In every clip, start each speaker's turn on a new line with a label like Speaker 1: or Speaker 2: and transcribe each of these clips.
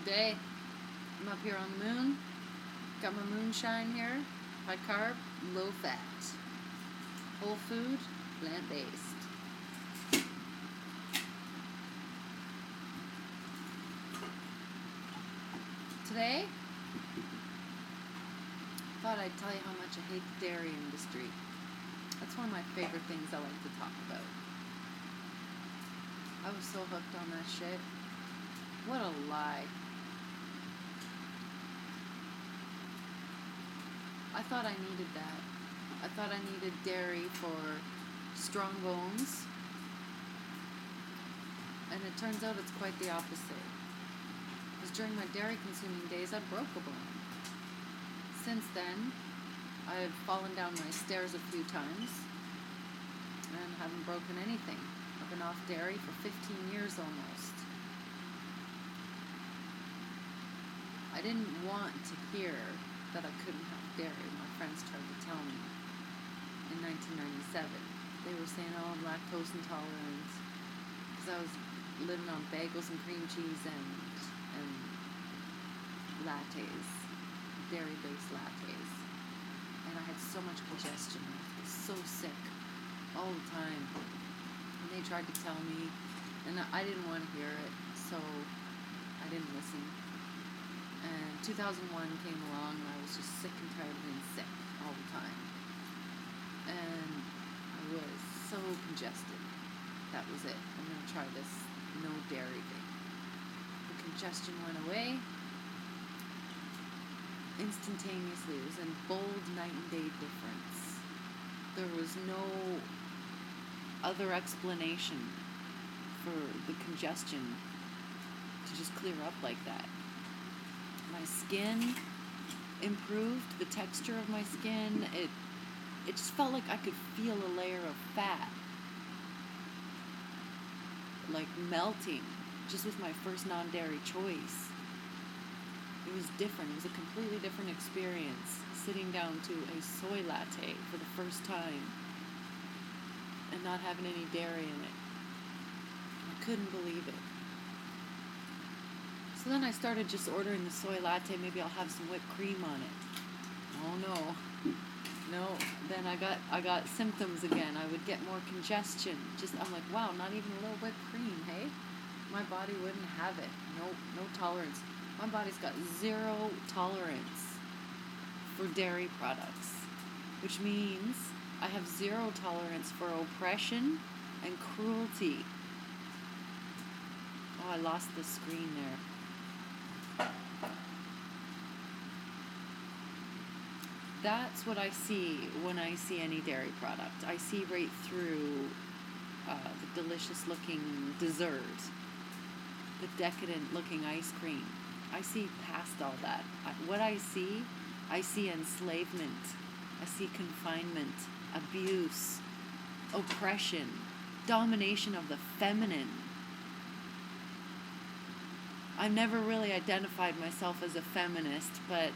Speaker 1: Today, I'm up here on the moon. Got my moonshine here. High carb, low fat. Whole food, plant-based. Today, I thought I'd tell you how much I hate the dairy industry. That's one of my favorite things I like to talk about. I was so hooked on that shit. What a lie. I thought I needed that. I thought I needed dairy for strong bones. And it turns out it's quite the opposite. Because during my dairy consuming days, I broke a bone. Since then, I've fallen down my stairs a few times and haven't broken anything. I've been off dairy for 15 years almost. I didn't want to hear that I couldn't have dairy. My friends tried to tell me in 1997. They were saying, oh, I'm lactose intolerant, because I was living on bagels and cream cheese and lattes, dairy-based lattes. And I had so much congestion. I was so sick all the time. And they tried to tell me, and I didn't want to hear it, so I didn't listen. And 2001 came along, and I was just sick and tired of being sick all the time. And I was so congested. That was it. I'm going to try this no dairy thing. The congestion went away instantaneously. It was a bold night and day difference. There was no other explanation for the congestion to just clear up like that. My skin improved, the texture of my skin, it just felt like I could feel a layer of fat like melting just with my first non-dairy choice. It was different. It was a completely different experience sitting down to a soy latte for the first time and not having any dairy in it. I couldn't believe it. So then I started just ordering the soy latte. Maybe I'll have some whipped cream on it. Oh no. Then I got symptoms again. I would get more congestion. I'm like, wow, not even a little whipped cream, hey? My body wouldn't have it. No tolerance. My body's got zero tolerance for dairy products, which means I have zero tolerance for oppression and cruelty. Oh, I lost the screen there. That's what I see when I see any dairy product. I see right through the delicious looking dessert, the decadent looking ice cream. I see past all that. What I see enslavement. I see confinement, abuse, oppression, domination of the feminine. I've never really identified myself as a feminist, but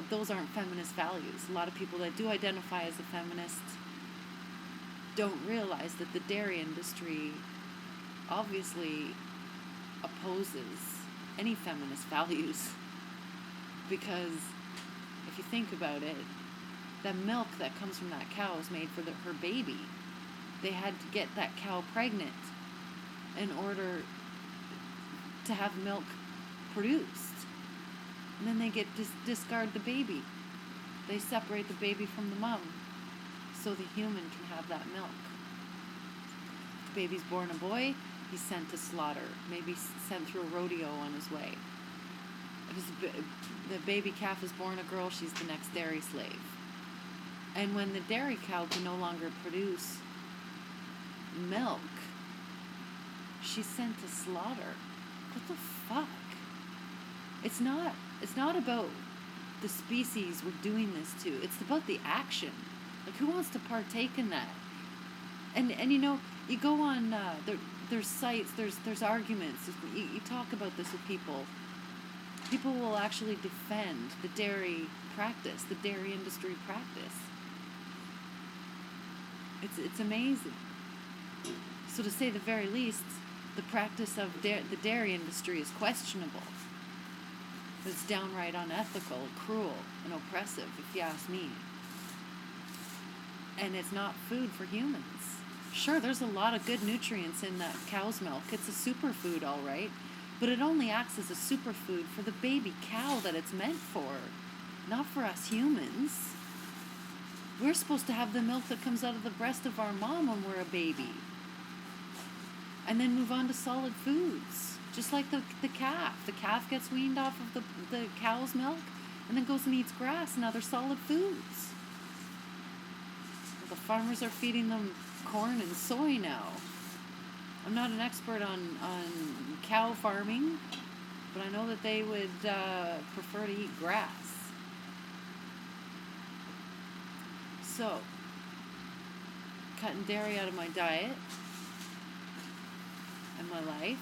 Speaker 1: those aren't feminist values. A lot of people that do identify as a feminist don't realize that the dairy industry obviously opposes any feminist values, because if you think about it, the milk that comes from that cow is made for her baby. They had to get that cow pregnant in order to have milk produced. And then they get discard the baby. They separate the baby from the mom so the human can have that milk. If the baby's born a boy, he's sent to slaughter, maybe sent through a rodeo on his way. If the baby calf is born a girl, she's the next dairy slave. And when the dairy cow can no longer produce milk, she's sent to slaughter. What the fuck? It's not about the species we're doing this to. It's about the action. Like, who wants to partake in that? And you go on there's sites, there's arguments. You talk about this with people. People will actually defend the dairy practice, the dairy industry practice. It's amazing. So to say the very least, The practice of the dairy industry is questionable. It's downright unethical, cruel, and oppressive, if you ask me. And it's not food for humans. Sure, there's a lot of good nutrients in that cow's milk. It's a superfood, all right. But it only acts as a superfood for the baby cow that it's meant for, not for us humans. We're supposed to have the milk that comes out of the breast of our mom when we're a baby. And then move on to solid foods. Just like the calf. The calf gets weaned off of the cow's milk and then goes and eats grass and other solid foods. The farmers are feeding them corn and soy now. I'm not an expert on cow farming, but I know that they would prefer to eat grass. So, cutting dairy out of my diet and my life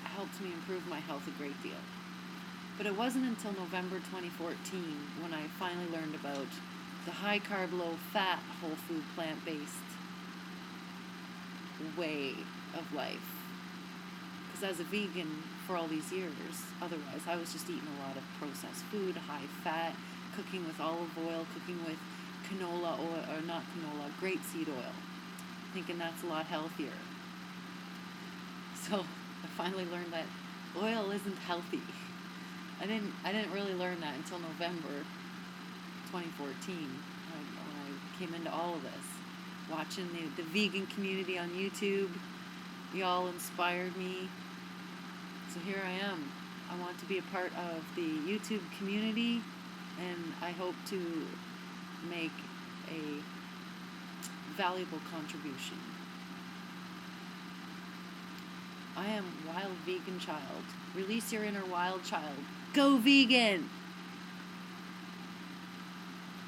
Speaker 1: helped me improve my health a great deal. But it wasn't until November 2014 when I finally learned about the high carb, low fat, whole food, plant-based way of life. Because as a vegan for all these years, otherwise I was just eating a lot of processed food, high fat, cooking with olive oil, cooking with canola oil, or not canola, grapeseed oil, thinking that's a lot healthier. So I finally learned that oil isn't healthy. I didn't really learn that until November 2014 when I came into all of this. Watching the vegan community on YouTube, y'all inspired me. So here I am. I want to be a part of the YouTube community, and I hope to make a valuable contribution. I am Wild Vegan Child. Release your inner wild child. Go vegan!